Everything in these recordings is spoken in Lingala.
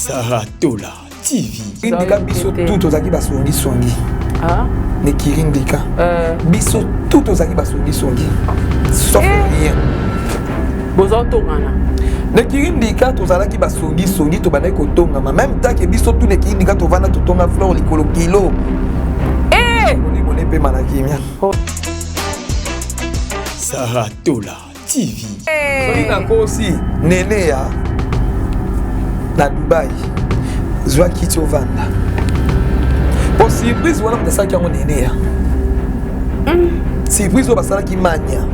Saratola TV. Indika biso tout ozaki basongi songi. Ah. Ne kirindika. Biso tout ozaki basongi songi. Sauf rien. Bozo tongana. Ne kirindika tozalaki basongi songi to bana ko tonga même temps que biso tout ne kirindika to vana to tonga fleur likolo kilo. On est pe manakimia. Saratola TV. Soki na kosi nene ya na Dubai. Zwa kiti ovanda. Pour surprise wana mtasaki yango nene ya. Surprise o basala ki mania.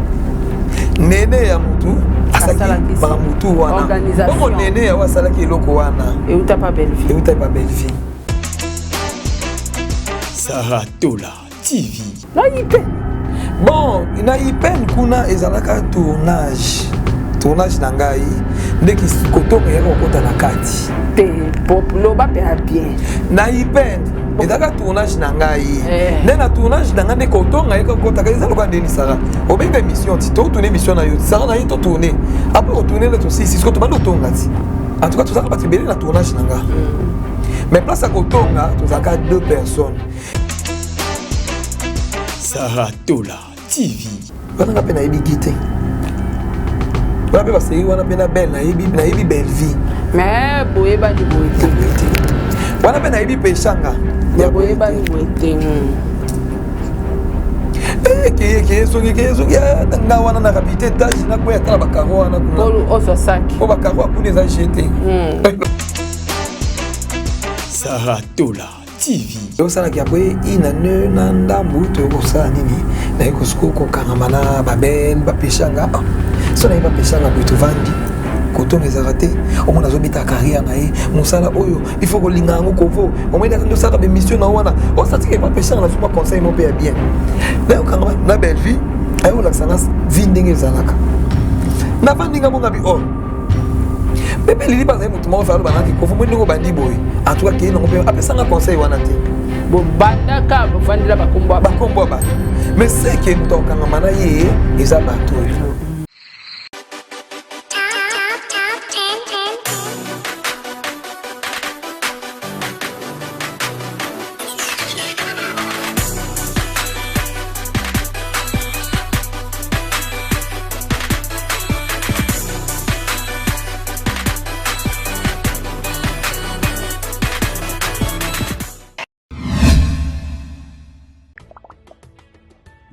Nene ya mutu asaki ba mutu wana. Bongo nene ya wasala ki eloko wana. Et uta pa belle vie. Et uta pa belle vie. Saratola TV. Na yipe. Bon, na yipen kuna ezalaka tournage. Tournage na ngai ndeki kotonga yako kota na kati. Te populo ba pe bien. Na yipen ezalaka tournage na ngai. Na tournage na ngane kotonga yako kota ka ezaloka ndeni sara. Obenga émission ti to tourner émission na yo. Sara na yito tourner. Après on tourner le to 6 ko to bando tonga ti. En tout cas tout ça ba tibeli na tournage na nga. Mais place à kotonga, tout ça 2 personnes. Saratola TV. On a peine à ébiguiter. On a peine à belle, na ébi belle vie. Mais boyeba du boyete. On a peine à ébi pechanga. Ya boyeba du boyete. Qui na wana na habité étage na ko ya tala bakaro wana kuna. Polo oso saki. Po bakaro akuni za jeté. Saratola TV. Osala ki après ina ne na ndambu to kosala nini na ikosko ko karamana babel ba pechanga. So na ba pechanga butu vandi. Kotonga ezarate o mona zobita carrière na ye musala oyo il faut ko linga ngo kovo o mona ndo saka be mission na wana o satike ba pechanga na suma conseil mo pe bien. Na okanga na belle vie ayo la sana vindenge zalaka. Na vandinga mo ngabi o Pepe Lili par exemple, tout le monde fait le banane, il faut que nous bandi boy. En tout cas, qui n'ont pas appelé ça un conseil ou un anti. Bon, bandaka, vous vendez la bakombo. Bakombo, mais c'est que nous t'en quand manayer, ils abattent.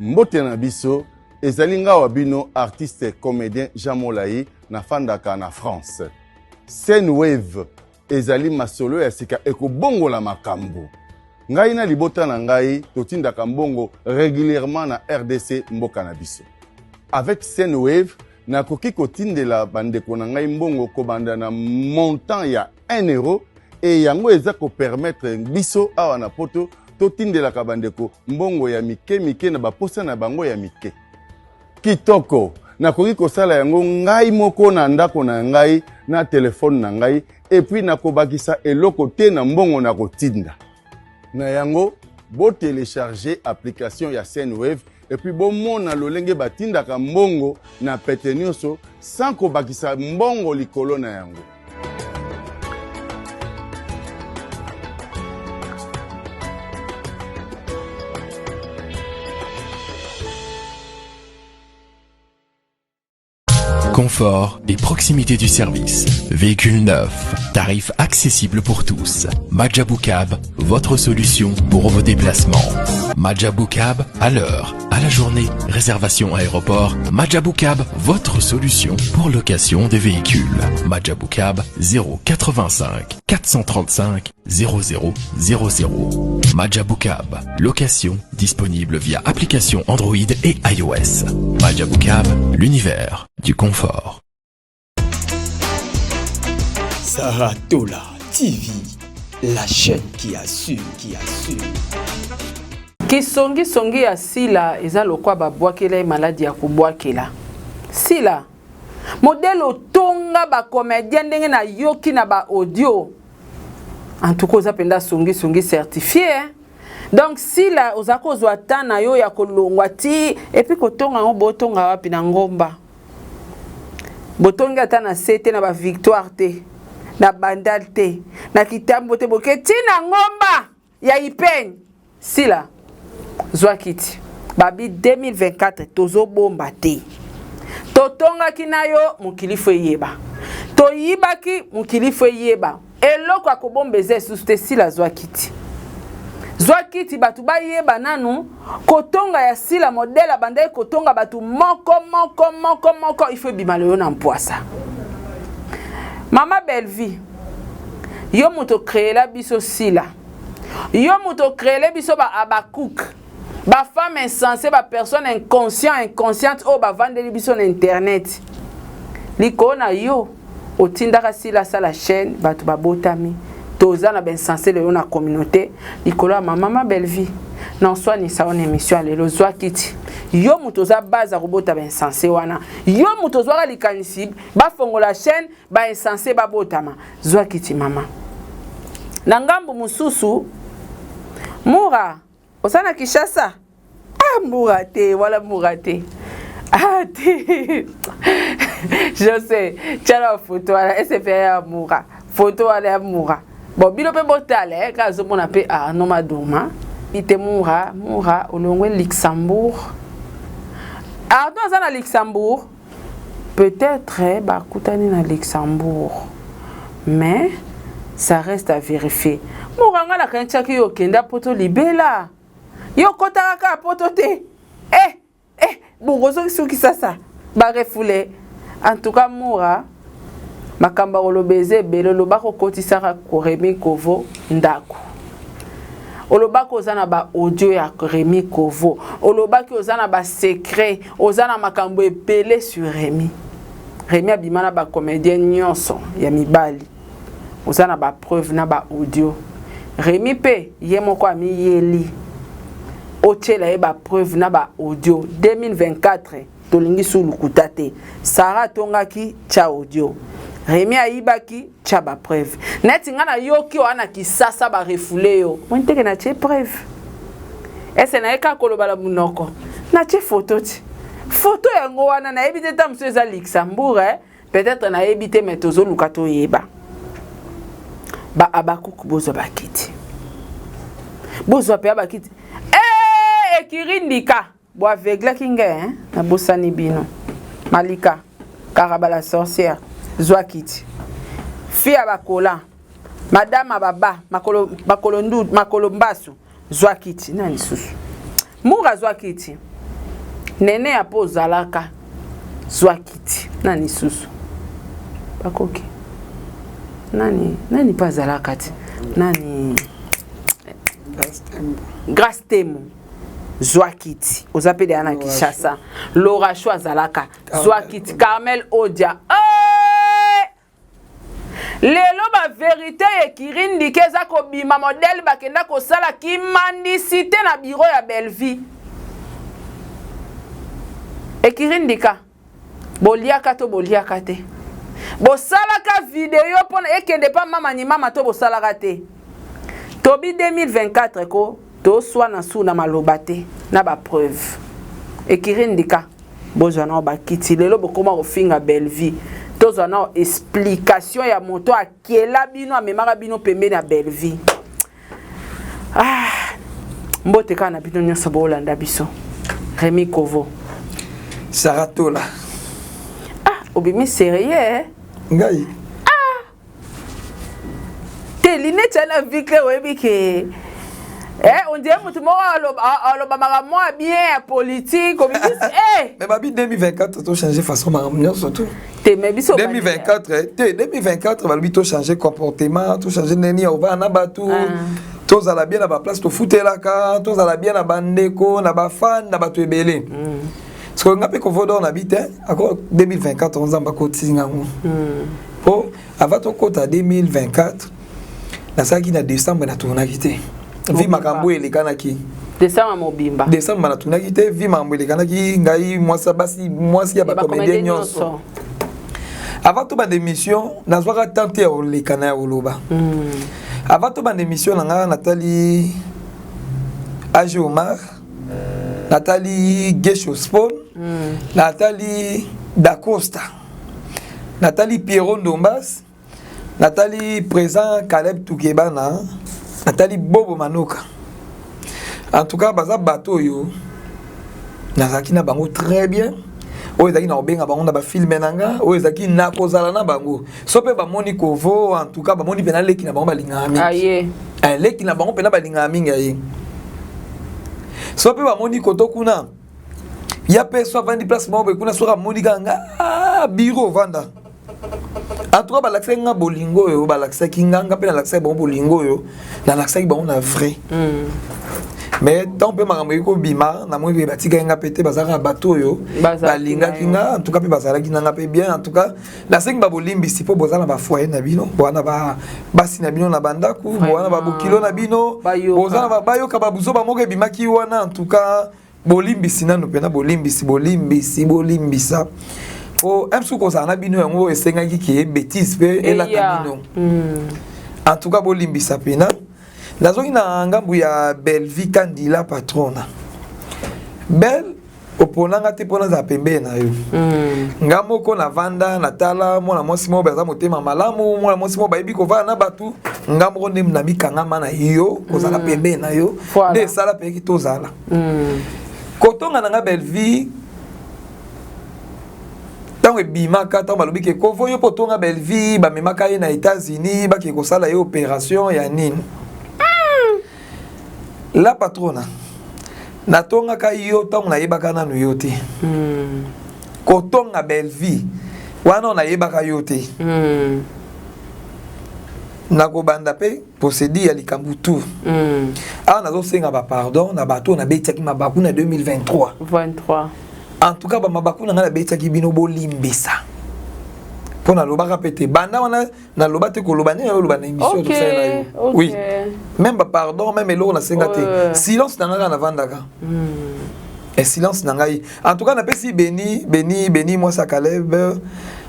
Mbote na biso ezali nga wabino artiste comédien Jean Molayi na fandaka na France. Scène Wave ezali masolo ya sika ekobongola makambo. Ngai na libota na ngai totindaka mbongo régulièrement na RDC mboka na biso. Avec Scène Wave nakoki kotindela bandeko na ngai mbongo kobanda na montant ya 1 euro et yango eza ko permettre biso awa na poto totindela kabandeko mbongo ya mike na baposa na bango ya mike. Kitoko nakoki kosala yango ngai moko na ndako na ngai na telefone na ngai et puis nakobakisa eloko te na mbongo na kotinda. Na yango bo télécharger application ya Sendwave et puis bo mona lolenge batindaka mbongo na pete nyonso sans kobakisa mbongo likolo na yango. Confort et proximité du service. Véhicule neuf. Tarifs accessibles pour tous. Majabou Cab, votre solution pour vos déplacements. Majabou Cab, à l'heure, à la journée, réservation aéroport. Majabou Cab, votre solution pour location des véhicules. Majabou Cab, 085 435 0000. Majabou Cab, location disponible via application Android et iOS. Majabou Cab, l'univers du confort. Saratola TV, la chaîne qui assure, Kisongi ya sila eza lokwa babwakela maladie ya kubwakela. Sila modèle otonga ba comédien ndenge na yoki na ba audio. En tout cas oza penda songi certifié. Donc sila ozako zwa tana yo ya kolongwa ti et puis kotonga ngo botonga wapi na ngomba. Botonga ta na sete na ba victoire te. na bandal te na kitambo te boke tina ngomba ya ipeni sila zwa kiti babi 2024 tozo bomba te totongaki na yo mokili fo yeba toyibaki mokili fo yeba eloko akobombeza susu te sila zwa kiti batu bayeba nanu kotonga ya sila modèle abandai kotonga batu moko il faut bimala yo na mpoasa mama Belle-Vie yo moto créela biso sila yo moto créela biso ba abakouk ba femme insensée ba personne inconsciente o ba vandeli biso na internet likona yo otindaka sila sala chaîne batu babotami toza na ben sensé le na communauté likolo ya mama Belle-Vie na swani sa on émission lelo zwa kiti yo mutoza baza robota ben sensé wana yo mutozwa likanisi ba fongola chaîne ba insensé ba botama zwa kiti mama na ngambo mususu mura osana Kishasa mura te wala mura te te je sais tchala photo ala SFR ya mura photo ala ya mura bon bilo pe botale ka zo mona pe no maduma ite mura olongwe Luxembourg dans na Luxembourg peut-être ba kutani na Luxembourg mais ça reste à vérifier mura ngala kanchaki yo kenda poto libela yo kotaka ka poto te bongozo soki sasa ba refoulé en tout cas mura makamba olobeze belo lobako kotisaka ko Remi Kovo ndako olobako ozana ba audio ya Remi Kovo olobaki ozana ba secret ozana makambo epele sur Remi abimana ba comédien nyonso ya mibali ozana ba preuve na ba audio Remi pe ye moko ami yeli otela ye ba preuve na ba audio 2024 tolingi sulu kutate Sarah tongaki cha audio Remi aibaki cha ba preuve neti ngana yoki wana Kisasa ba refoulé yo monteke na che preuve ese na eka koloba la munoko na che photo ti photo yango wana na ebite ta mso eza Luxembourg peut-être na ebite metozo lukato yeba ba abakuku bozo bakiti bozo pe abakiti ekirindika bo aveugle kinge na bosani bino Malika Karaba la sorcière Zwakiti Fia bakola Madame Ababa makolo mbasu Zwakiti nani susu Mura Zwakiti Nene apo zalaka Zwakiti nani susu Bakoki Nani pa zalaka ti Nani Grastemo Zwakiti ozapede ana Kishasa Laura Chwa zalaka Zwakiti Carmel Odia lelo ba vérité ekirindi keza ko bima modèle bakenda ko sala ki mandicité na bureau ya Belle-Vie ekirindika boliaka to boliaka te bosalaka vidéo pona ekende pa mama ni mama to bosalaka te tobi 2024 ko to swa na su na maloba te na ba preuve ekirindika bozana ba kiti lelo bokoma ofinga Belle-Vie tozana explication ya moto akela bino amemaka bino pembeni ya Belle-Vie mbote kana bino nyonso bolanda biso Remi Kovo Saratola obimi sérieux ngai teline tshana vikle webike on dirait mutu mo aloba makambo bien politique obimi mais babi 2024 to changer façon makambo nyonso tout 2024 babi to changer comportement to changer neni oba na batu to zala bien na ba place to futelaka to zala bien na bandeko na ba fan na batu ebele parce que ngape ko vodo na bite encore 2024 on zamba ko tsinga po avant to kota 2024 na saki na décembre na tourna kité vi makambo elekanaki décembre mobimba décembre na tourna kité vi makambo elekanaki ngai mwasi ya ba comédien nyonso avant to ba démission na zwaka tante ya olekana ya oloba avant to ba démission na nga Nathalie Age Omar Nathalie Gesho Spon Nathalie Da Costa Nathalie Pierron Dombas Nathalie présent Caleb Toukebana, Nathalie Bobo Manoka. En tout cas, baza bateau yo. Nazaki na bango très bien. O ezaki na obenga bango na ba film nanga, o ezaki na kozala na bango. Sope ba moni kovo, en tout cas ba moni pena leki na bango balinga mingi. Aye. Leki na bango pena balinga mingi aye. Sope ba moni kotokuna. Ya pe so vandi place mo be kuna so ka moni kanga bureau vanda. En tout cas, balakse nga bolingo yo, balakse ki nga pe na lakse bon bolingo yo, na lakse bon na vrai. Mais tant pe makambo ko bima, na mo be batika nga pété bazara bateau yo, balinga ki nga, en tout cas pe bazara ki nga pe bien, en tout cas, la seng ba bolimbi si po bozana ba foyer na bino, bwana ba basi na bino na bandaku, bwana ba bokilo na bino, bozana ba bayo ka ba buzo ba mo ke bima ki wana, en tout cas, bolimbi sinano pena bolimbi si ça. Oh, un sou kosa na bino yango esenga ki bêtise pe ela bino. En tout cas bolimbi sapena. Nazoki na ngambu ya Belvi Kandila patrona. Bel oponanga te pona za pembe na yo. Ngamo ko na vanda na tala mona mosi mo baza motema malamu mona mosi mo baibi ko va na batu ngamo ko nem na mikanga mana yo koza na pembe na yo. De sala pe ki tozala. Kotonga na nga Belvi tango bimaka tango balobi ke kovo yo potonga Belvi ba memaka ye na États-Unis ba ke kosala ye opération ya nini. La patrona natonga ka yo tango na yebaka nanu yo te. Kotonga Belvi wana na yebaka yo te. Nakobanda pe posedi ya likambu tout. Nazo senga ba pardon na bato na betiaki mabaku na 2023. 23. En tout cas, mabaku na ngala beta ki bino bolimbisa. Pona lobaka pete banda wana na lobate ko lobane yo lobana émission to ça là. Oui. Même ba pardon, même elo na senga te. Silence na ngala na vandaka. Et silence na ngai. En tout cas, na pesi Beni moi ça Caleb.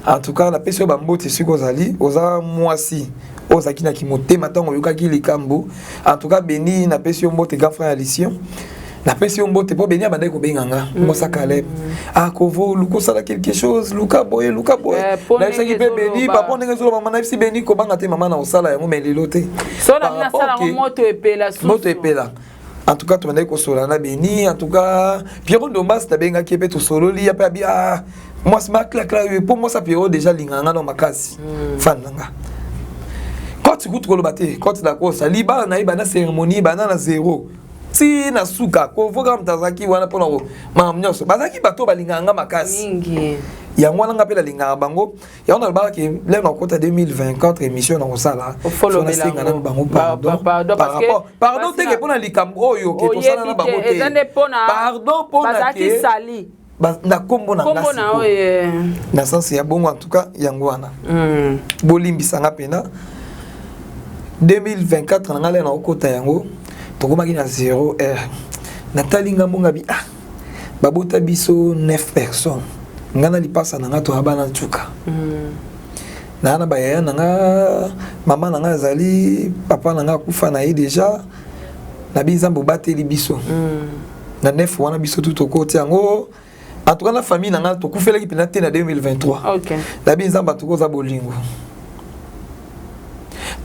En tout cas, na pesi ba mbote siko zali, oza mwasi. Oza kina ki motema tango yoka ki likambo. En tout cas, Beni na pesi mbote grand frère Alicia. La personne mbote po benia bandai ko benganga Mosa Caleb kovo luko sala quelque chose luka boye na saki pe beni papa ndenge zo mama na fsi beni ko banga te mama na osala yango melelo te so na mina sala moto epela en tout cas to bandai ko sola na beni en tout cas Pierrot Ndombas ta benga ki pe to sololi ya pa bia moi c'est ma claque pour moi ça Pierrot déjà linganga no makasi fan nanga quand tu goûtes ko lobate quand la ko sali ba na ibana cérémonie bana na zéro. Si na suka ko voka mtazaki wana pona ko mamnyoso bazaki bato balinganga makasi mingi ya mwana ngapela linganga bango ya ona ba ke le na kota 2024 émission na osala so na singa na bango pardon te ke pona likambo oyo ke to sala na bango te pardon pona bazaki sali na kombo na ngasi na sens ya bongo en tout cas yango wana bolimbisa ngapena 2024 na ngale na okota yango tokomaki na 0 heure natali ngambo ngabi babota biso 9 personnes ngana lipasa nanga to abana tsuka na bayaya nanga mama nanga zali papa nanga kufa na ye déjà na bizambo bateli biso na 9 wana biso tout okoti yango en tout cas la famille nanga to kufela ki pena te na 2023 OK na bizamba tukoza bolingo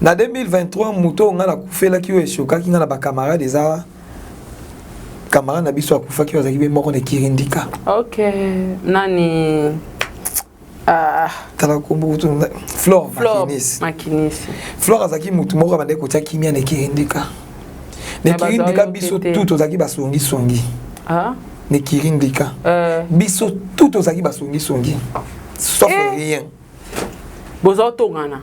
na 2023 muto ngala kufela ki eshoka ki ngala ba camarade za camarade na biso akufa ki wazaki be moko ne kirindika OK nani tala kombo to Flore Makinisi Flore azaki mutu moko bande ko tia kimia ne kirindika biso tout ozaki basongi ne kirindika biso tout ozaki basongi sauf rien bozo tongana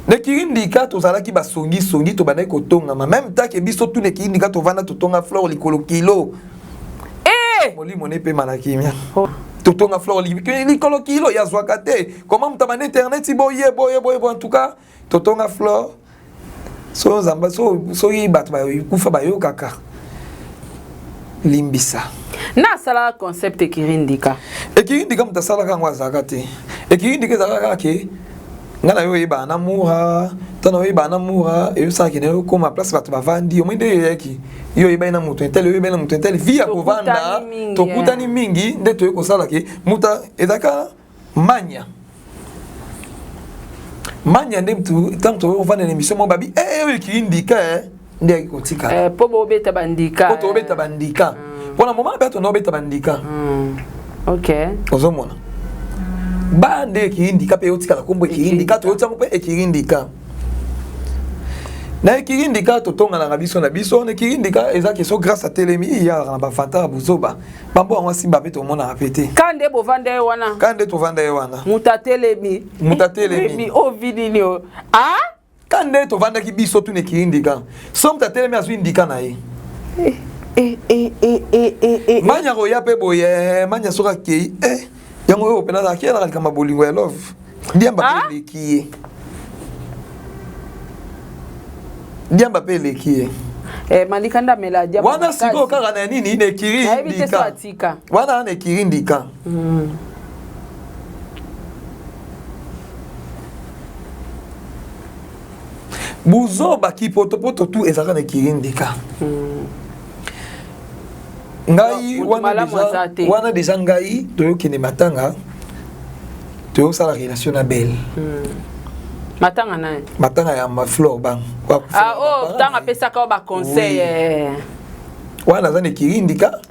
ne kirindika tozalaki basongi to bandai kotonga même temps ke biso tout ne kirindika to vanda to tonga Flore likolo kilo molimo ne pe manakimia to tonga Flore likolo kilo ya zwaka te comment mutabane internet boye en tout cas to tonga Flore so zamba so yi bat ba kufa ba yo kaka limbisa na sala concept kirindika mutasala kangwa zakate kirindika zakaka ke ngana yo yeba na mura tana yo yeba na mura e yo saki ne yo koma place bato bavandi yo mwinde yeki yo yeba na mutu entel yo yeba na mutu entel via ko vanda to kutani mingi nde to ko sala ke muta edaka manya manya ndem tu tant to vana l'émission mo babi ki indika ndé kotika po bo beta bandika po to beta bandika pona moment ba to no beta bandika OK ozomona ba ndé ki indika pe otika la kombo ki indika to otsa mo pe ki indika na ki indika to tonga na biso ne ki indika ezaki so grâce à Telemi ya na ba fanta buzoba bambo ngo simba pe to mona apete kande bo vanda wana kande to vanda wana muta Telemi o vidinio kande to vanda ki biso tu ne ki indika som ta Telemi azu indika na ye manya ko ya pe boye manya soka ke yango yo pena za kiela kama bolingo ya love ndiamba pe lekiye ndiamba pe lekiye malikanda meladia wana siko kaka na nini ne kiri ndika wana ne kiri ndika buzo baki poto tu ezaka ne kiri ndika ngai wana deja ngai toyokende matanga toyosala relation na belle matanga na matanga ya maflor bang tanga pesaka ba conseil wana zane kirindika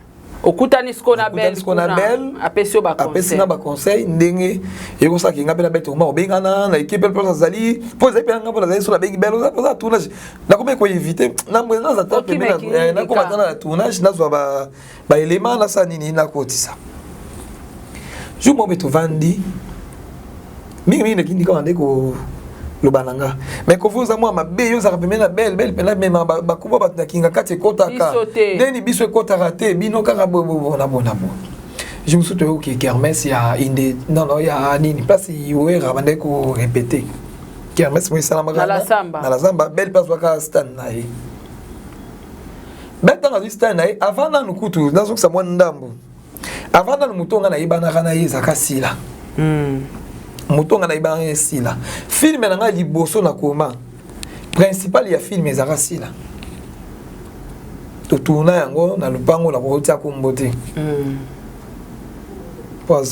okutani sko na belle apesio ba conseil apesina ba conseil ndenge yeko kinga pela beto ma obengana na équipe pela zali po zali pela ngabo zali so la bengi belle za tournage na ko ko éviter na mwana za tape na ko matana tournage na zo ba élément na sa nini na kotisa ju mo beto vandi mingi ne kindika wande ko lobananga mais ko vuza moi mabe yo za pemena belle pena même ba kuba ba kinga kati kota ka deni biso kota raté bino kaka bona je me souviens que Kermesse ya inde non il y a nini place yoera bande ko répéter Kermesse moi salama na la samba belle place waka stand na ye belle dans stand na ye avant na nukutu nazo sa mwa ndambo avant na mutonga na ibana kana ye zakasila mutonga na ibana sila film na nga liboso na koma principal ya film ezaka sila to tourna yango na lupango na kotia kombote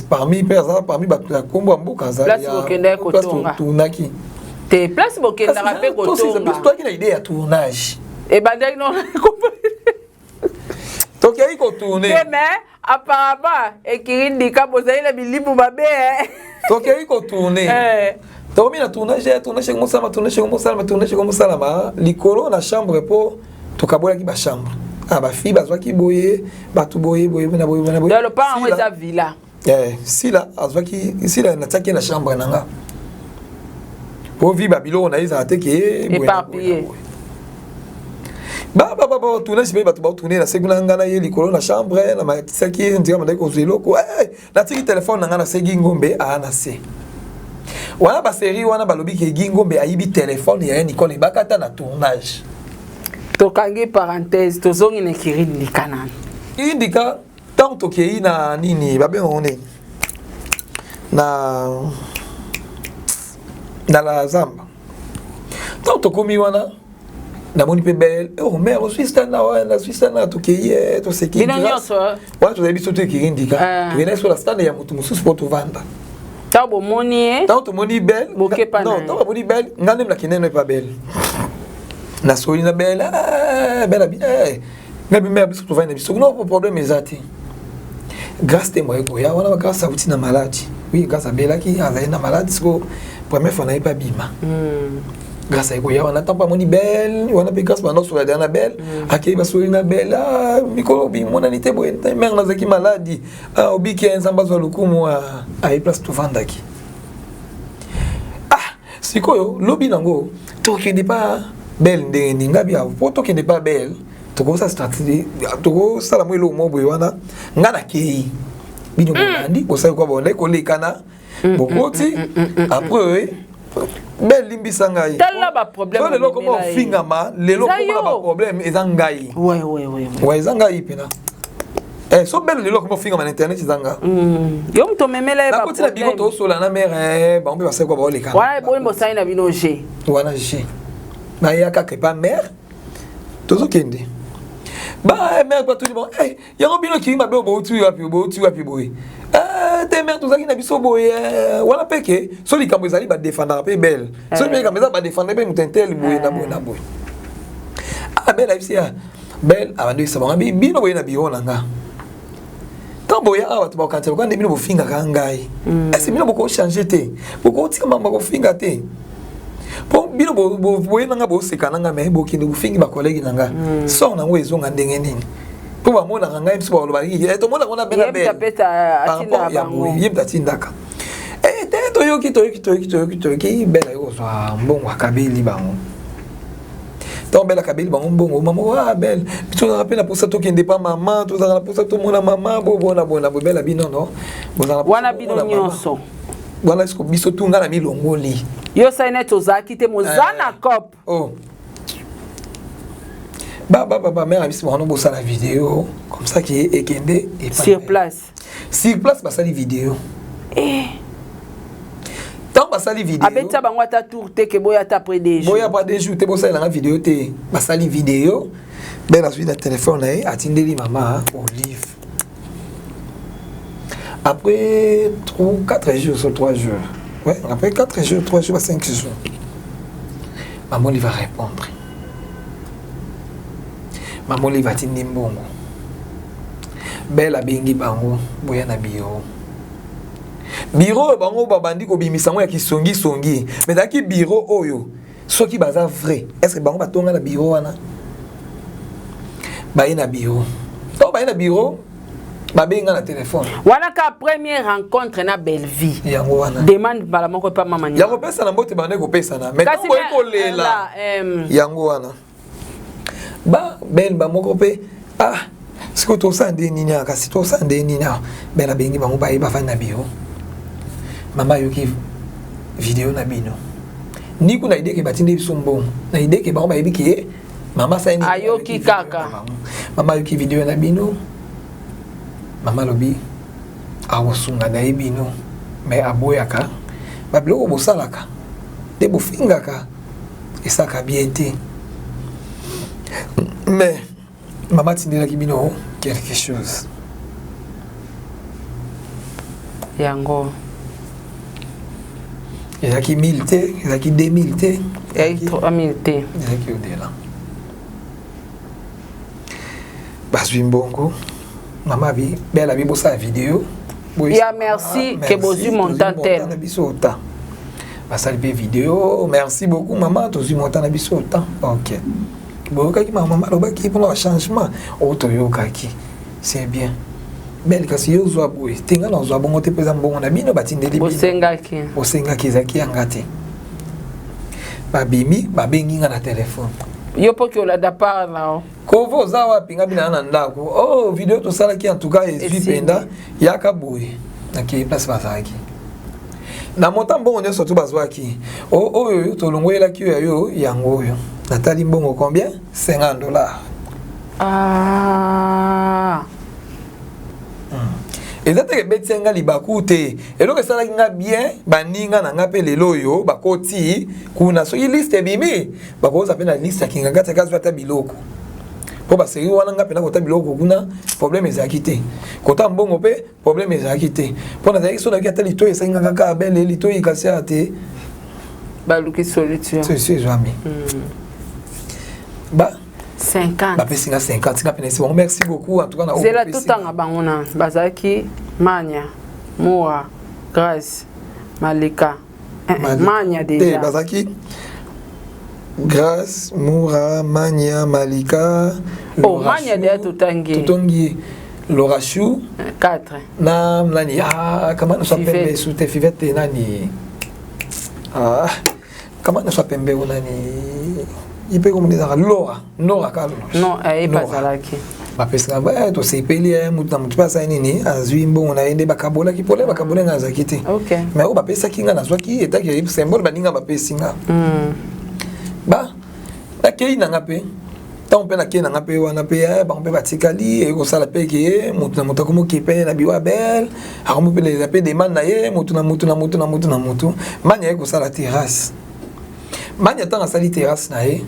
parmi ba kombo mboka za ya tournaki te place bokenda ka pe kotonga toi qui na idée ya tournage e bandaki non to ki ko tourner mais apparemment ekirindi ka bozali na bilibu babe to ki ko tourner to mi na tournage comme ça likolo na chambre po to kabola ki ba chambre ba fille bazwa ki boye ba tu boye na boye dans le pas en eza villa si la azwa ki si la na taki na chambre nanga po vi babilo na iza ateke éparpillé tournage pe bato ba tourner na seguna ngana ye likolo na chambre na matisaki ndika mandai ko zelo ko na tiki téléphone nanga na segi ngombe na se wana ba série wana balobi ke ngombe ayibi téléphone ya Nicole bakata na tournage to kangi parenthèse to zongi ne kirindi kanana indika tant to kei na nini babe ngone na la zamba tant to komi wana na moni pe belle mère au Suisse na to kei to seki wana to debi soto kirindika to vena sur la stand ya mutu mususu po to vanda tabo moni to moni belle non to moni belle ngane la kinene pa belle na soli na belle belle ngabi mère biso to vanda biso no problème ezati grâce te moi ko ya wana grâce à utina maladi oui grâce à belle qui a na maladi siko première fois na pas bima grâce à ko ya wana tampa moni belle wana pe grâce bana sur la dernière belle akei ba soli na belle mikolo bi mona nité boye mère na zaki maladi obiki enzamba zo lukumu a place to vanda ki sikoyo lobi nango to kende pas belle ndenge ngabi a poto kende pas belle toko sa stratégie toko sala mwelo mobo wana ngana kei bino ngandi ko sa ko bonde ko lekana bokoti après belle limbisa ngai tala ba problème le loko mo fingama le loko ba problème ezangai ouais ezangai pena so belle le loko mo fingama na internet ezanga yo mto memela ba problème biko to sola na mère ba mbe ba sa ko ba lekana wala bo mbo sai na bino je wana je na yaka ke pas mère tozo kende mère pas tout bon yango bino ki mabe bo tu wapi boy te mère tozaki na biso boye wana peke so likambo ezali ba défendre pe belle so likambo ezali ba défendre pe mutentel boye na boye ah belle aisia belle abando isaba ngabi bino boye na biro nanga tant boye awa to ba kantsela kwa ndebino bofinga kangai est-ce bino boko changer te boko tika mamba ko finga te po bino boye nanga bo sekana nga me bokinde bofingi ba collègue nanga so na ngo ezonga ndenge nini po ba mona nanga mso ba lobaki to mona kona bela bela atinda bango yebta tindaka te toyoki bela yo so mbongo akabeli bango donc bela kabeli bango mbongo maman belle tu te rappelles pour ça to kende pas maman tu te rappelles pour ça to mona maman bona bela bino no wana bino nyonso wana esko biso tunga na milongoli yo saine tozaki te mozana cop oh Bah, mère a vu la vidéo comme ça qui est ekende sur place. Sur place, bah ça les vidéos. Tant bah ça les vidéos. Abeta bango ta tour te que boya ta près des jours. Boya pas des jours te bossa la vidéo te bah ça les vidéos. Ben la suite de téléphone là, attendez maman Olive. Après 4 jours sur 3 jours. Ouais, après 4 jours, 3 jours, 5 jours. Maman lui va répondre. Maman li vati ndimbongo. Bela bengi bango boya na biro. Biro bango babandi ko bimisango ya kisongi. Mais daki biro oyo soki baza vrai. Est-ce que bango batonga na biro wana? Ba na biro. To ba na biro ba benga na téléphone. Wana ka première rencontre na belle vie. Yango wana. Demande bala moko pa mama ni. Yango pesa na mbote bande ko pesa na. Mais ko ko lela. Yango wana. Ba belle ba moko pe siko to sande nini aka si to sande nini bela bengi bango ba fa na bio mama yoki vidéo na bino ni kuna ide ke batinde biso mbongo na ide ke bango ba yebiki mama sa ni ayoki kaka mama yoki vidéo na bino mama lobi awosunga na bino mais aboyaka ba bloko bosalaka de bofingaka esaka bien te. Mais maman tindela kibino quelque chose. Yango. Il y a qui 1000 té, il y a qui 2000 té, il y a qui 3000 té. Il y a qui au-delà. Basui mbongo. Maman bi belle abi bossa vidéo. Ya merci que bozu montant tel. Basali vidéo. Merci beaucoup maman, tozu montant na biso autant. OK. Bokaki maman lobaki pour le changement otoyokaki c'est bien belle kasi yo zwa boy tenga na zwa bongo te pesa mbongo na bino batindeli bosengaki zaki angate babimi babengi nga na téléphone yo poki ola da part là ko voza wa pinga bina na ndako oh vidéo to sala ki en tout cas est penda yaka boy na ki place bazaki na montant bongo nyo surtout bazwaki oh yo to longwela ki yo yango yo Nathalie Mbongo combien? $50. Ah. Et là tu betenga libaku te. Et donc ça nga bien baninga na ngape lelo yo bakoti kuna so liste bimi bakoza pe na liste kinga ngata kazo ata biloko. Po ba seri wana ngape na kota biloko kuna problème ezaki te. Kota mbongo pe problème ezaki te. Po na zaki so na kata lito esenga kaka belle lito ikasi ate. Baluki solution. C'est jamais. Bah 50. Bah pesinga 50 nga penesi bon merci beaucoup en tout cas na c'est la tout temps bangona bazaki Manya Moa Grace Malika Manya déjà bazaki Grace Moura Manya Malika oh Manya déjà tutangi Laura Chou 4 na nani comment nous s'appelle sous tes fivette nani comment nous s'appelle nani il peut comme dire Nora Carlos non elle pas zalaki ba pesika ba to sepeli mutu mutu pasa nini azwi mbongo na ende bakabola ki pole bakabola nga zakite OK mais o ba pesa kinga na zwaki etaki symbole baninga ba pesinga ba akei na ngape tant pe na ke na ngape wana pe ba mpe batikali e ko sala pe ke mutu na mutu komo ki pe na biwa belle akomo pe les appels demande na ye mutu na mutu manya ko sala terrasse manya tanga sali terrasse na ye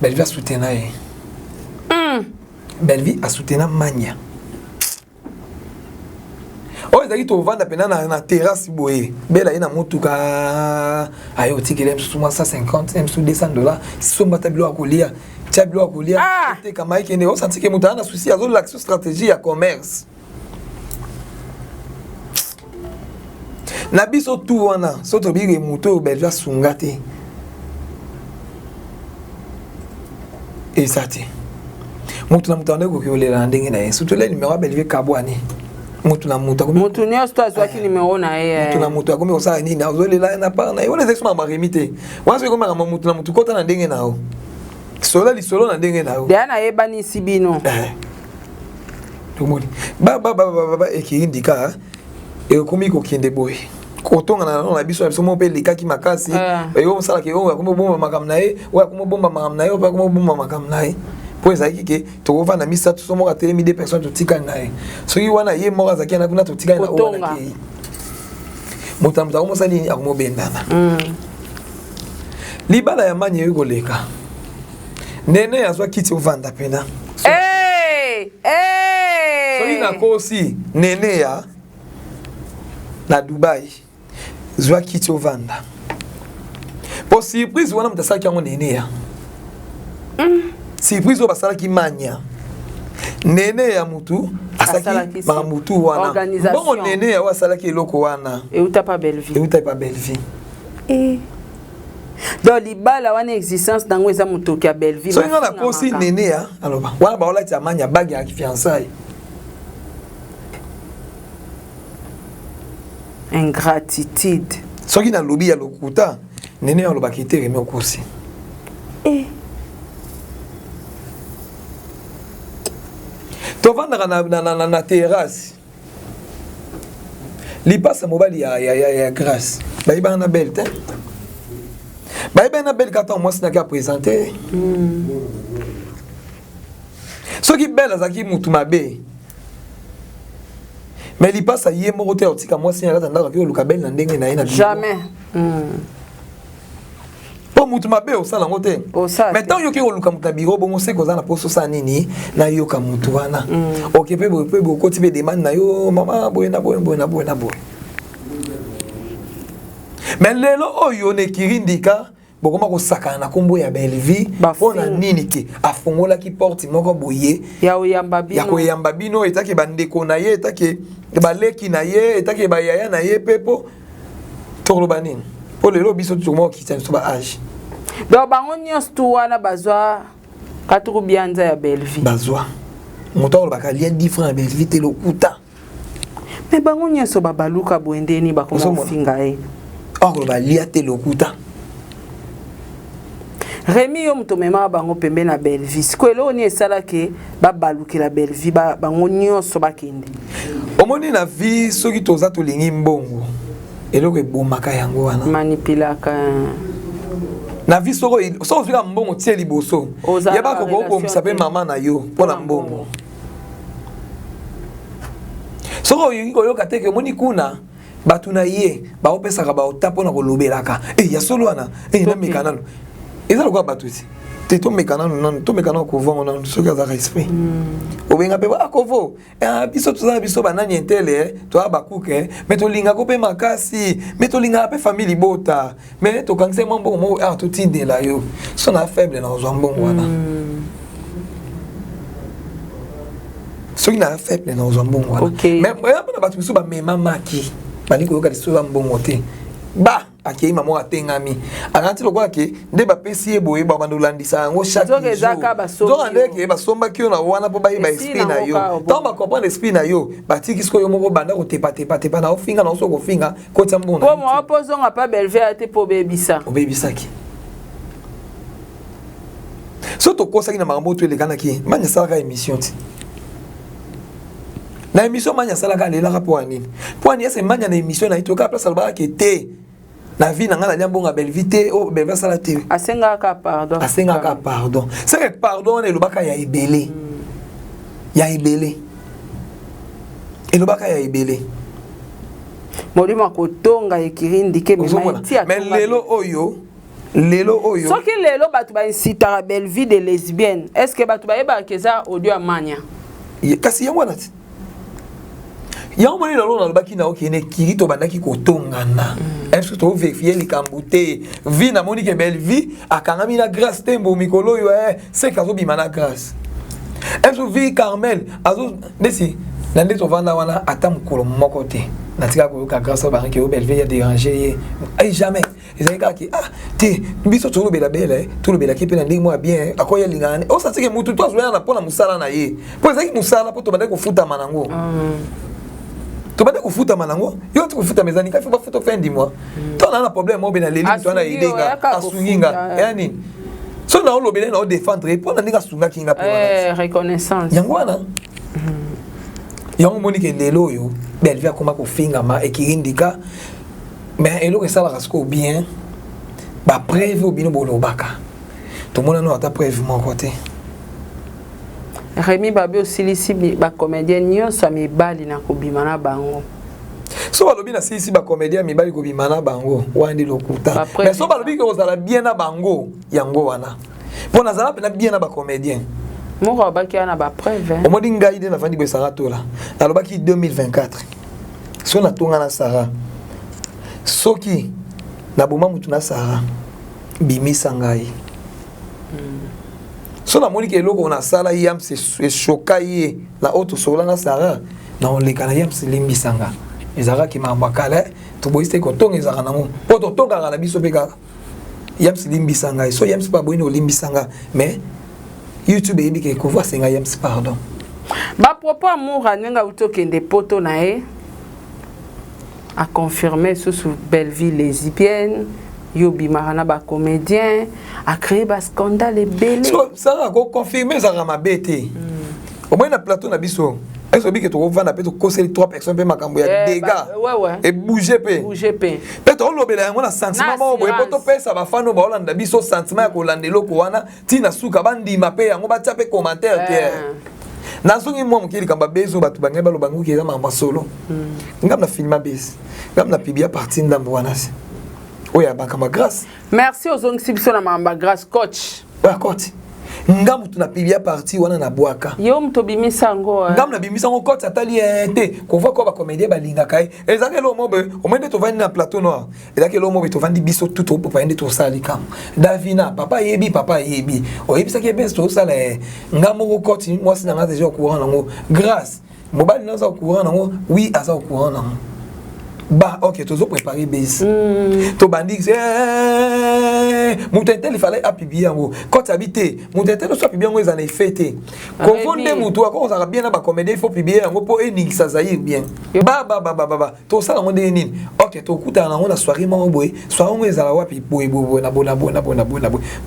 belle va soutenir ye Belle vie a soutenu Mania. Oh, ezali tovanda pena na terrasse boye bela ye na motuka aye otikele msusu mwa 150 msusu $200 somba ta bilo akolia tia bilo akolia teka mai kende osantike moto ana souci azolakisa stratégie ya commerce na biso tu wana so tobike moto belvi asunga te eza te moto na moto ande koki olela na ndenge na ye surtout le numéro ya belvi kabwani moto na moto moto nyonso azwaki numéro na ye moto na moto akomi kosala nini azolela na part na ye wana ezaki maremi te wana soki ekomaka moto na moto kota na ndenge na yo sola lisolo na ndenge na yo deya nayebanisi bino tomoni ekiri ndika ekomi kokende boye kotongana na biso na biso mo mpe likaki makasi oyo mosalaka oyo akomi obomba makambo na ye oyo akomi obomba makambo na ye oyo akomi obomba makambo na ye po ezalaki ke tokovanda misato so moko atelemi 2 personnes totikani na ye soki wana ye moko azalaki na kuna totikani na oyo wanakei moto na moto akomosali nini akomobendana libala ya manya eyo koleka nene azwa kiti ovanda pena soki nakosi nene ya na Dubai zwa kiti ovanda po surprise wana moto asalaki yango nene ya surprise oyo basalaki manya nene ya mutu asalaki mutu wana bongo nene ya oyo asalaki eloko wana euta pa Belleville donc libala wana existence nango eza motoki ya Belleville so nga na kosi nene ya aloba wana baolati ya manya bagi ya fiançailles ingratitude soki na lobi ya lokuta nene ya alobaki te remi okosi tovandaka na terrasse lipasa mobali ya grâce bayibana na belle te bayibana na belle kata mwasi naki apresente soki belle azalaki mutu mabe mais lipasa ye moko te otika mwasi nakata ndako aki oluka belle na ndenge na ye na jamais po mutu mabe osala ngo te mais tant yoki oluka mutu na biro bongo se koza na poso osala nini na yoka mutu wana ok pe okoti pe demande na yo mama boye na boye mais lelo oyo nekiri ndika bokoma kosakana na kombo ya Belleville mpona nini te afungolaki porte moko boye ya koyamba bino etaki bandeko na ye etaki baleki na ye etaki bayaya na ye pepo tokoloba nini po lelo biso tokoma kokitisa biso ba age donc bango nyonso tu wana bazwa katuku bianza ya Belleville bazwa moto akolobaka lia 10 francs ya Belleville te lokuta mais bango nyonso babaluka boye ndeni bakoma kofinga ye akoloba lia te lokuta Remi yo muto mema bango pembe na Belleville sikoelo oni esalaki babalukela Belleville bango nyonso bakende omoni na vie soki toza tolingi mbongo eloko ebomaka yango wana manipulaka na vie soko ozwika mbongo tie liboso yeba kokobomisa mpe mama na yo mpona mbongo soko olingi koyoka te ke omoni kuna bato na ye baopesaka baota mpona kolobelaka ya solo wana nameka nano eza lokola bato te tomeka nano tomeka nano kovongo nano soki azaka esprit obenga mpe akovo biso tozala biso banani entele toya bakuke me tolingako mpe makasi me tolingaka mpe famille libota me tokangisa mwa mbongo moko totindela yo so na faible na kozwa mbongo wana soki na faible na kozwa mbongo wana me mpona bato biso bamemamaki balingi koyoka lisolo ya mbongo te akei mamo atengami akanti lokola ke nde bapesi ye boye babanda olandisa yango chaque jour ndeke basombaki yo na wana mpo bayeba esprit na yo ntango bakomprendre esprit na yo batiki sikoyo yo moko banda kotepatepatepa na ofinga na oso kofinga kotia mbongo po mwa pozonga pa Belleville te po obebisaki so tokosaki na makambo oyo elekanaki mani asalaka émission ti na émission mani asalaka alelaka mpo ya nini mpo ani ese mani na émission na ye toyoka place alobaka ke te na vie nanga na liambonga Belleville te o Belleville sala te asengaka pardon c'est que pardon elobaka ya ebele elobaka ya ebele molimo kotonga ekirindi ke mais lelo oyo soki lelo bato baincitaka Belleville de lesbienne est-ce que bato bayebaka eza audio ya manya kasi yango wana ti ya omoni na lona lobaki na okene kiri to bandaki kotongana est-ce que to vérifier les camboute vie na moni ke belle vie akangami na grâce tembo mikolo yo c'est kazo bimana grâce est-ce que vie Carmel azo nesi na ndeto vanda wana atamkolo moko te na tika ko ka grâce ba ke belle vie ya déranger ai jamais ezalika ki te biso to lobela belle to lobela ki pe na ndimo bien akoya lingane o sa tike mutu to azoya na pona musala na ye po ezaki musala po to bandako futa manango to bande kufuta manango yo to kufuta mezani ka fa futa fin du mois to na problème mo bena leli to na idenga asunginga yani so na lo bena na défendre pour na ndinga sunga kinga pe reconnaissance yango wana yango moni ke lelo yo belle via koma ko finga ma ekirindika mais elo que ça la rasco bien ba preuve au bino bolobaka to mona no ata preuve mon côté Rémi Babé aussi ici ba comédien nyonso mibali na kobima na bango. So balobi na ici ba comédien mibali kobima na bango wandi lokuta. Mais so balobi que ozala bien na bango yango wana. Bon nazala pe na bien na ba comédien. Moko ba ki na ba preuve. O modi ngai de na vandi besara to la. Na lobaki 2024. So na tonga na Sara. Soki na boma mutu na Sara. Bimisa ngai. So na moni ke loko na sala yam se chokaye la auto sola na Sara na on le kana yam se limbisanga ezaka ki mambakala to boiste ko tonga ezaka na mo poto tonga na biso peka yam se limbisanga so yam se pa boino limbisanga mais YouTube ebi ke ko voir senga yam se pardon ba propos amour anenga utokende poto na e a confirmer sous Belleville lesbienne Yobi Marana ba comédien a créé ba scandale belé. So ça a confirmé ça ma bête. Au moins na plateau na biso. Est-ce que tu vas na peut causer 3 personnes pe makambo ya dégâts. Ouais. Et bouger pe. Peut-être on lobela ngona sentiment mo boye poto pe ça va fano ba olanda biso sentiment ya kolandelo ko wana tina suka bandi mape yango ba tape commentaire Pierre. Nazongi mo mukiri kamba bezo batu bangai ba lobangu ki za mama solo. Ngam na filma base. Ngam na pibia partie ndambo wana. Oui, ma grâce. Merci aux autres qui sont ma grâce coach. Ouais, coach. Ngam tu na pibia parti wana na boaka. Yo mto bimisa ngo. Ngam na bimisa ngo coach atali te. Ko voit ko ba comédien ba linga kai. Ezake lo mobe, o mende to vandi na plateau noir. Ezake lo mobe to vandi biso tout pour pas ende to sali kam. Davina, papa yebi. O yebi ça qui est bien to sala. Ngam mo coach moi si na nga déjà au courant nango. Grâce. Mobali na za au courant nango. Oui, asa au courant nango. Bah ok, tu as préparé base. Tu bandit mon tentel il fallait appuyer en haut. Quand tu habites, mon tentel soit bien ils en ont fêté. Confondez mon toi quand on a bien à comédie, il faut publier en haut pour énigme ça zaïr bien. Bah. Tout ça on est énigme. Ok, tu écoutes on a soirée mon boy, soirée on est à la wapi boy na bona.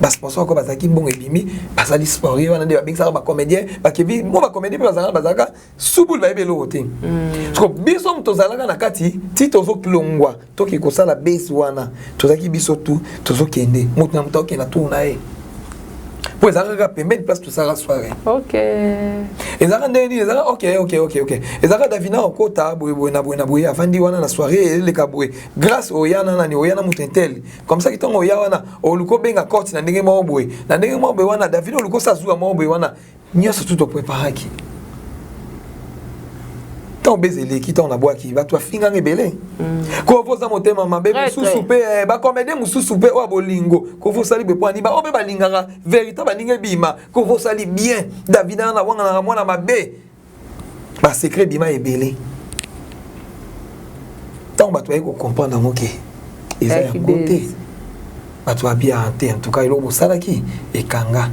Bah sponsor ko bazaki bon et bimi, bah ça l'histoire on a des bien ça ba comédien, bah que vi, moi ba comédien bazaka subul ba ebelo hote. Parce que bisom to zalaka na kati tozo klongwa toki kosala base wana tozaki biso tu tozo kende mutu na mutoki na tourna e po ezaka pembeni place tout ça la soirée. OK. Ezaka ndeni ezaka OK. Ezaka Davina okota boye na afandi wana na soirée le kabwe grâce au yana nani oyana mutu intel comme ça kitongo ya wana oluko benga court na ndenge mo boye wana Davina oluko sazuwa mo boye wana nyoso tout préparaki. Tant bezele qui t'en aboie qui va toi finga ngebele ko voza motema mabe mususu pe ba comédien mususu pe wa bolingo ko vo sali be poani ba obe balinganga véritable baninga bima ko vo sali bien Davina na wanga na mwana mabe ba secret bima ebele tant ba toi ko comprendre ngoke eza ya côté ba toi bien en tout cas il obo salaki e kanga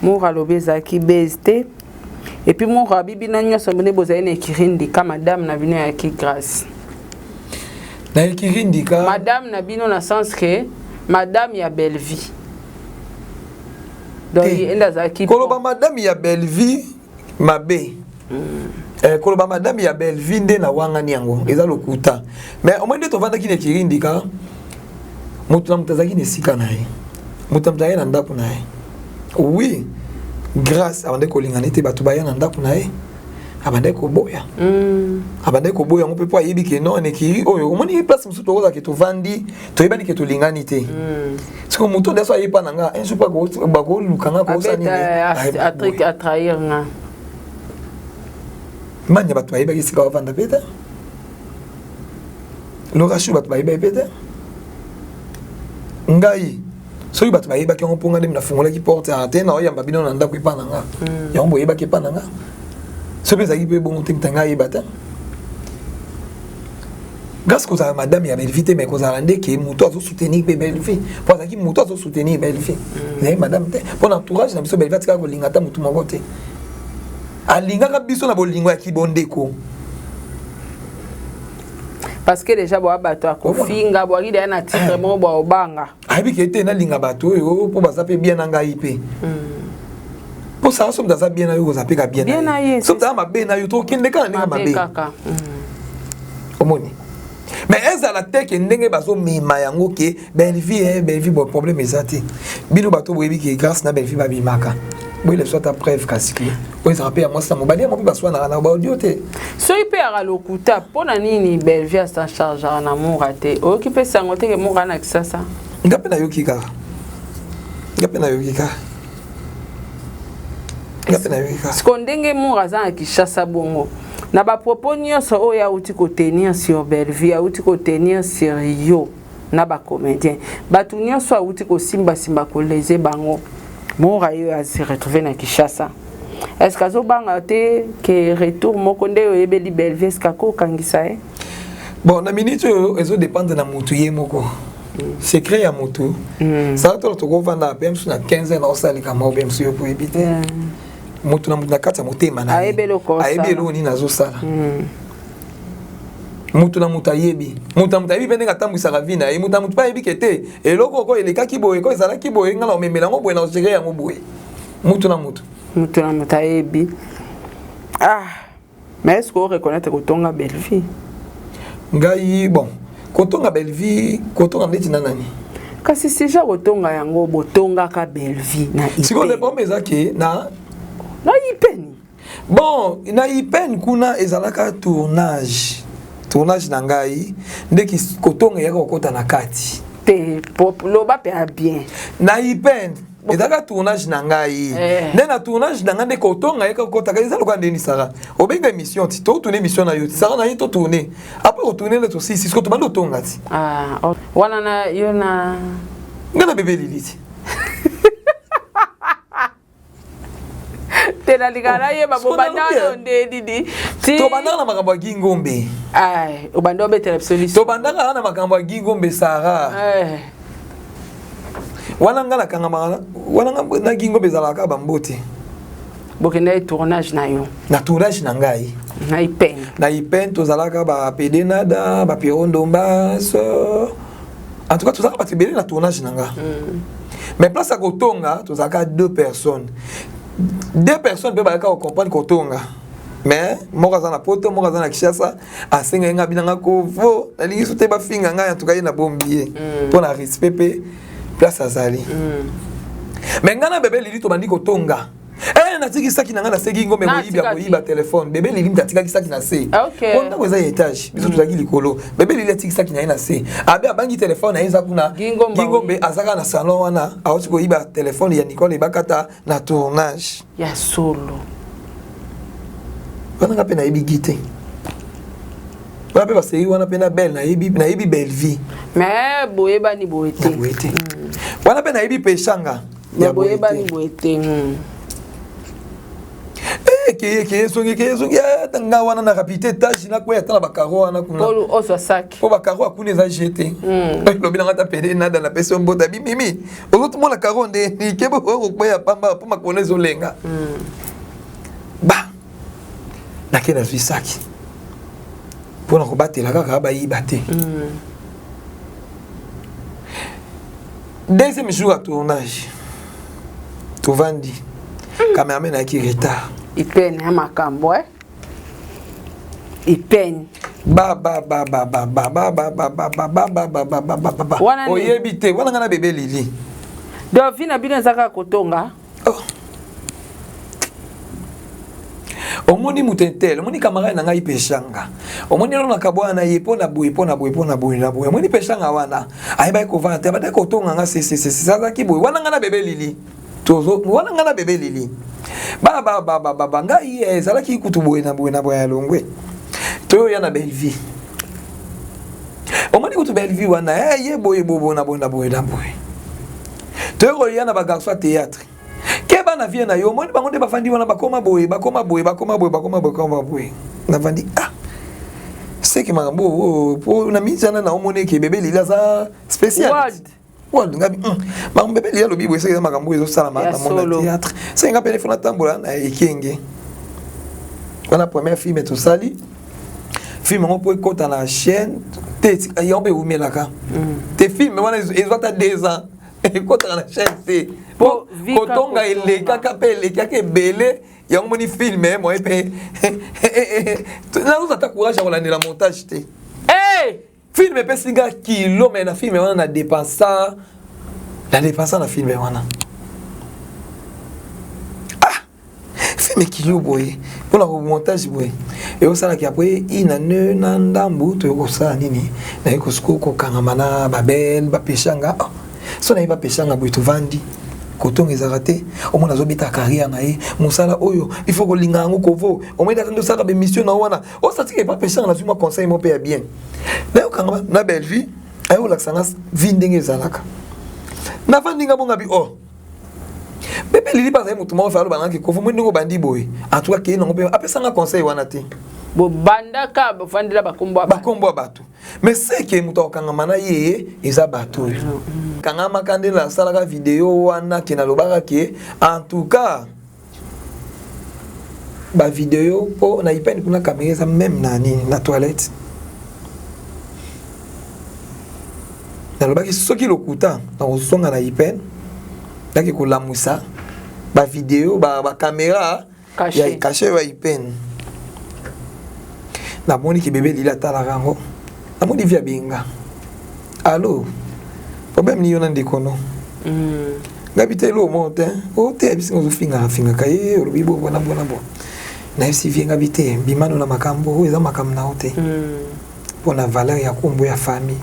mo ralobeza ki bezte. Et puis mon rabibi na nyoso mene bozaine ekirindika madame na bino ya ki grâce. Na ekirindika madame na bino na sens que madame ya belle vie. Donc enda za ki koloba madame ya belle vie mabe. Koloba madame ya belle vie nde na wanga nyango eza lokuta. Mais au moins de to vanda ki ekirindika mutu na mutazaki ne sika nae. Mutu mtaye na ndaku nae. Oui. Grâce à ko linganete batu baya na ndaku na e abande ko boya on peut pas yebi ke non nekiri oyo omoni place musu to za ke to vandi to yebani ke to linganite siko muto ndeso ayepa nanga un super ba ko lukanga ko sani a truc à trahir nga manya batu ayeba ki sika vanda peta le rachou bat baïba pété ngai soki bato bayebaki yango mponga nde nafungolaki porte ya te na oyamba bino na ndako epa na nga yango boyebaki epa na nga so mpe ezalaki mpe bongo te mita ngai ayeba te grâce kozala madame ya belle vie te mais kozala ndeke moto azosoutenir mpe belle vie mpo azalaki moto azosoutenir belle vie naye madame te mpo na entourage na biso belle vie atikaka kolinga ata motu moko te alingaka biso na bolingo ya kibondeko parce que déjà boa bato akofinga boaki deya na titre moko boa obanga ayebi ke te nalinga bato oyo mpo baza mpe bien na ngai mpe mpo sala so moto aza bien na yo koza mpe ka bien na ye so moto aza mabe na yo tokende kaka ndenge mabe omoni mais ezala te ke ndenge bazomema yango ke belle vie bo problème eza te bino bato boyebi ke grâce na belle vie babimaka boyele biso ata preuve kasi ke oyo ezala mpe ya mwasi na mobali yango mpe baswanaka na baaudio te soki mpe yaka lokuta mpona nini belle vie asa chargeaka na mora te oyoki mpe sango teke mora na kisasa nga mpe nayoki kaka siko ndenge mora aza na kishasa bongo na bapropos nyonso oyo auti kotenir sur belle vie auti kotenir sur yo na bacomédien bato nyonso auti kosimbasimba koleze bango mora yo azi retrouve na kishasa est-ce que azobanga te ke retour moko nde oyebeli belle vie eske akokangisa ye bon na minute oyo ezodépendre na motu ye moko secret ya motu sala tolo tokovanda mpe mosu na 15 ans osalika mao mpe mosu yo koyebi te motu na motu na kati ya motema na ayebi eloko nini azosala motu na motu ayebi motu na motu ayebi mpe ndenge atambwisaka vi na ye motu na motu mpe ayebi ke te eloko oko elekaki boye ko ezalaki boye nga na omemela yango boye na osegre yango boye motu na motu ayebi mais est-ce que oreconnaître kotonga belle vie ngai bon kotonga belle vie kotonga ndeti na nani kasi sija kotonga yango botongaka belle vie na ipeni siko le bombe ezaki na ipeni bon na ipeni kuna ezalaka tournage na ngai ndeki kotonga yaka kokota na kati te loba pe a bien na ipeni ezalaka tournage na ngai nde na tournage na ngai nde kotonga yaka kokota eza lokola ndeni sara obenga émission ti totourne émission na yo ti sara na ye totourne après kotourne nde tosisi siko tobanda otonga ti wana na yo na nga na bebe lili ti te nalikana ye babobandaka nde didi tobandaka na makambo ya gingombe obanda obetela biso liso tobandaka na makambo ya gingombe sara wana nga nakangama wana nga na gingombe ezalaka bambote bokenda ye tournage na yo na tournage na ngai na ipene tozalaka bapede nada bapero ndombas en tout cas tozalaka bato ebele na tournage na nga mais place ya kotonga tozalaka 2 personnes mpe bayaka kocomprendre kotonga mais moko aza na poto moko aza na kishasa asenga ye nga binanga kovo nalingi so te bafinga ngai antuka ye na bombi ye mpo na respect mpe place azali mais ngai na bebe lili tobandi kotonga natikisaki na ngai naseki ngombe koyiba telefone bebe lili mta atikaki saki na se po ndako eza ya etage biso tozalaki likolo bebe lili atikisaki na ye na se abe abangi telefone na ye eza kuna gingombe azaka na salon wana awoti koyiba telefone ya Nicole ebakata na tournage ya solo wana nga mpe nayebi gi te wana mpe baseri wana mpe na belle nayebi belle vie mais boyebani boye te wana mpe nayebi mpe eshanga ya boyebani boye te keye songi nga wana na rapide etage nakoya ata na bakaro wana kuna po bakaro akuna eza jete lobi nanga ata pede nada na pesi ombota bimimi ozotomona karo nde nikebe okokweya pamba po makolo ezolenga ba nake nazwi saki mpona kobatela kaka bayiba te deuxième jour ya tournage tovandi cameraman ayaki retard ipeni ya makambo ipeni oyebi te wana nga na bebe lili donc vi na bino ezaka kotonga omoni moto intel omoni camarade na ngai peshanga omoni elonaka bwana ye mpo na boye omoni peshanga wana ayebaki kovanda te abadaki kotonga nga azalaki boye wana nga na bebe lili wana nga na bebe lili ngai ezalaki kutu boye na boye ya longwe toyo ya na belle vie omoni kutu belle vie wana ye boye bobo na bonda boye na boye to ko yana ba garçon théâtre ke bana vie na yo omoni bango nde bafandi wana bakoma boye na vandi c'est que makambo po na mizana na omoni ke bébé lila za spécial Wad ngabi makambo bébé lila lobi boye c'est makambo ezo salama na monde théâtre c'est nga pele fona tambola na ekenge wana première film tout sali film on peut écouter la chaîne t'es y on peut où melaka tes films wana ils ont 2 ans écoute la chaîne t'es pour kotonga ile kaka pele kaka belé y a un moni film moi pe na nous attaque courage à la montage t'es film pe singa kilo mais na film wana na dépenser na film wana mais qui yo boy pour le montage boy et au sala qui après ina ne nandambu to ko sa nini na ko sko ko kangamana babel ba peshanga so na ba peshanga boy to vandi ko tongeza raté au moins azobita carrière na ye musala oyo il faut ko linga ngo ko vo au moins datando sala be mission na wana o sa tike ba peshanga na zuma conseil mo pe bien na kangama na belle vie ayo la sanga vindenge zalaka na vandinga bonga bi bébé lili pas mutu mo fa lo banaki ko fu ndingo bandi boy en tout cas ke non pe apesanga conseil wana te bo bandaka ba vandila bakombo batu mais c'est que mutu okanga mana ye eza batu kanga makande la sala ka vidéo wana ke na lobaka ke en tout cas ba vidéo po na ipeni kuna caméra ça même na toilette na lobaki soki lokuta na osonga na ipeni daki ko lamusa ba vidéo ba caméra ya caché wa ipen na moni ki bébé lila tala rango na moni via binga allo problème ni yona ndikono ngabite lo monte o te bisingo finga kaye o bibo bona na isi vinga bite bimano na makambo eza makambo na ote pona valeur ya kombo ya famille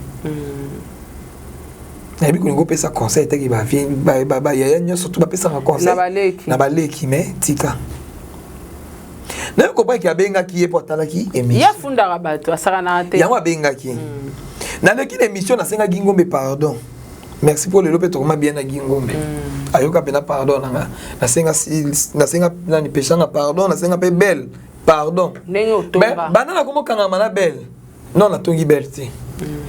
na bi ko ngo pesa conseil te ki ba vie ba ya nyo surtout ba pesa un conseil na baleki mais tika na ko ba ki abenga ki e portala ki émission ya funda rabato asaka na te ya wa benga ki na le ki émission na senga gingombe pardon merci pour le lope to ma bien na gingombe ayoka pena pardon na senga na ni pesa na pardon na senga pe belle pardon nengo tomba bana na komo kanga mana belle non na tongi belle ti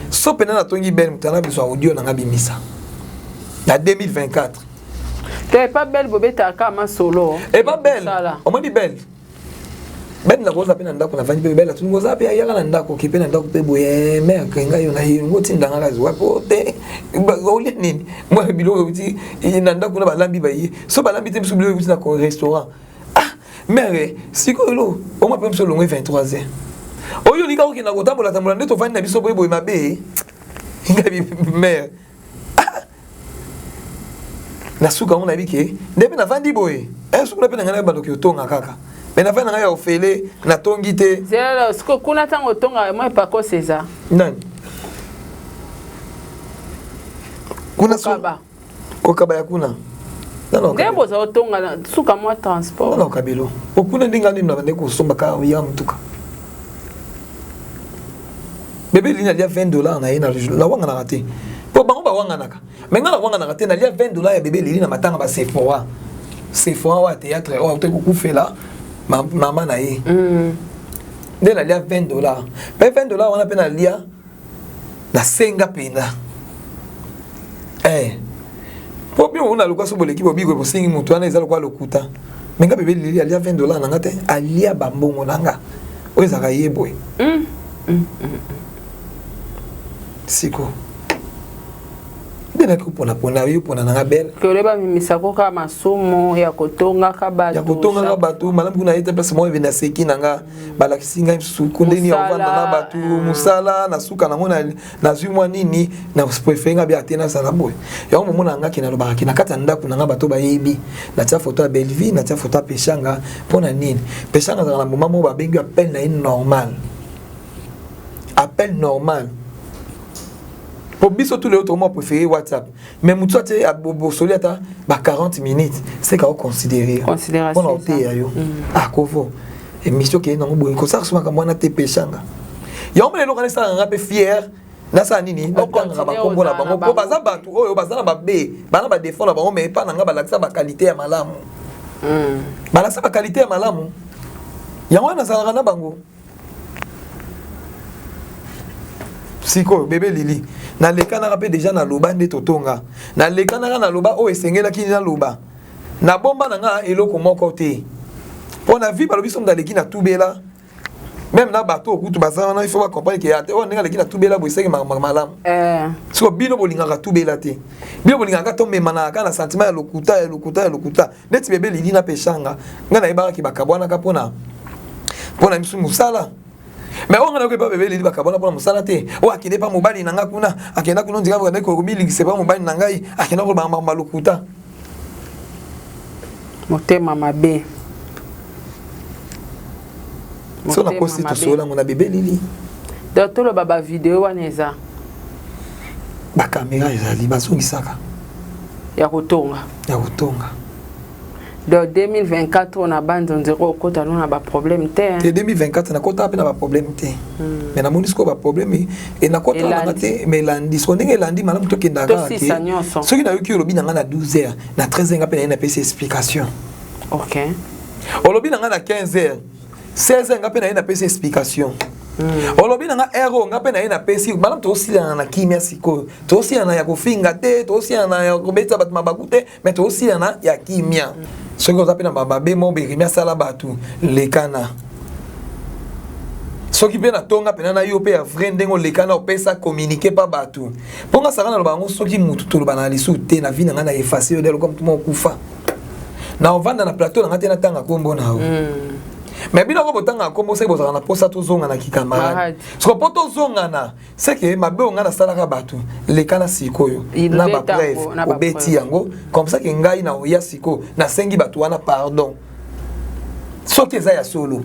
so pena na tongi belle mutana biso audio na ngabimisa na 2024 t'es pas belle bobeta kama solo et pas belle on m'a dit belle ben na koza pena ndako na vandi pe belle tungo za pe yaka na ndako ki pena ndako pe boye me kenga yo na yi ngoti ndanga kazi wapo te ba ole nini moi bilo uti na ndako na balambi ba yi so balambi te biso bilo uti na ko restaurant mais siko lo on m'a pas solo 23h oyo lika ko kina ko tambola ndeto vandi na biso boye mabe ngabi mère na suka on a dit que ndebe na vandi boye suka pe na ngana ba doki otonga kaka mais na vandi na ya ofele na tongi te zero siko kuna tango tonga moi pas ko César nani kuna ko kaba ya kuna non ndebo za otonga suka moi transport non kabilo okuna ndinga ndina bande ko somba ka ya mtuka bébé lina lia $20 na ina la wanga na raté po bango ba wanga naka menga na wanga na raté na lia $20 ya bébé lina matanga ba Sephora wa théâtre o te ko kufela mama na ye nde na lia $20 pe $20 wana pe na lia na senga pena po bi ona lokwa so boleki bo bigo bo singi mutu ana ezalo kwa lokuta menga bébé lina lia $20 na ngate alia bambongo nanga o ezaka yebwe siko bena ko pona yo pona na belle que le ba mimisa ko ka masumo ya kotonga ka batu malam kuna ite place mo vena seki nanga balakisinga suku ndeni ya vanda na batu musala na suka na mona na zumwa nini na prefenga bi atena sala boy ya mo mona ngaki na lobaka na kata ndaku nanga batu ba yebi na tia photo ya Belleville na tia photo ya Peshanga pona nini Peshanga za na mama ba bengi appel na normal appel normal. Pour biso tous les autres mots préférés WhatsApp. Mais mutu ate abobo soliata ba 40 minutes, c'est qu'on considérer. Considération. On a été ayo. Kovo. Et mission qui est non boy ko ça suma ka mwana te Peshanga. Ya on me le lokane ça ngapé fier nasa nini batanga bakombo na bango po baza batu oyo baza na babe bana ba défendre bango mais pas nanga balakisa ba qualité ya malamu balakisa ba qualité ya malamu yango na sala na bango siko bébé Lili na leka na rapé déjà na loba nde totonga na leka na loba o esengela kini na loba na bomba nanga eloko moko te pona vie balobi som daleki na tubela même na bateau kutu bazana il faut pas comprendre que ate on nga leki na tubela bo esenge malamu so bino bolinga tubela te bino bolinga to memana ka na sentiment ya lokuta neti bébé Lili na peshanga nga na ibaka ki bakabwana ka pona misu musala mais on a que pas bébé Lili bakabona pour musala te o akende pa mobali nanga kuna akenda kuna ndika ba ko mili se pa mobali nangai akenda ko ba malukuta motema mabe so na kosi to sola ngona bébé Lili docteur baba vidéo waneza ba caméra ezali bazongisaka ya kotonga de 2024 on a bande on zéro kota on a ba problème te. De 2024 na kota na ba problème te. Mais na monisco ba problème et na kota na te mais lundi so ndenge lundi malamu to kenda ga te. Ce qui na eu ki lobi na 12h na 13h ngapena na PC explication. OK. Olobi na 15h 16h ngapena na PC explication. Olobi na ero ngapena na PC malamu to osila na kimia siko. To osila na ya kofinga te, to osila na ya kobeta bat mabakute, mais to osila na ya kimia. Ce que vous appelez dans ma bémo, bérimia salabatu, les cana. Ce qui vient à tonga, penana yope a vrendengo les cana au pesa communiquer pas batu. Ponga sarana le bango, ce qui moutou tout le banali sous te na vie n'a effacé au comme tout mon koufa. Na on va dans la plateau, na tena tanga kombo na o. Mais bien on tanga kombo c'est bozana na posa to zonga na kikamara. Ce que poto zonga na, c'est que ma be onga na salaka batu, les cana sikoyo. Na ba bref, au beti yango, comme ça que ngai na oya siko, na sengi batu wana pardon. Soki za ya solo.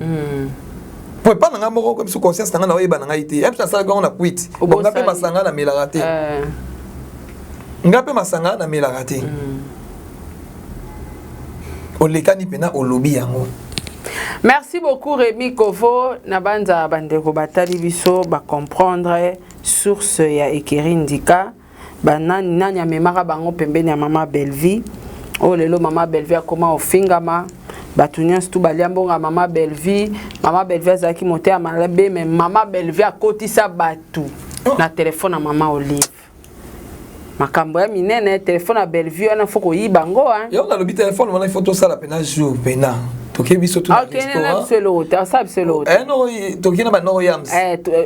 Pour pas nga moko comme sous conscience nga na oyeba nga ite. Epsa sala nga na quit. Nga pe masanga na melarate. Nga pe masanga na melarate. Olekani pena olobi yango. Merci beaucoup Rémi Kovo Nabanza bandeko batali biso ba comprendre source ya Ekeri Ndika banani nani ya memara bango pembeni ya mama Belvi o lelo mama Belvi akoma ofingama batunya stu baliambonga mama Belvi azaki mote ya malabe mais mama Belvi akotisa batu na telefone ya mama Olive makambo ya minene telefone ya Belvi wana foko yibango hein yo na lobi telefone wana photo sala pena jour pena toke biso tout na restaurant non toke na ba no yams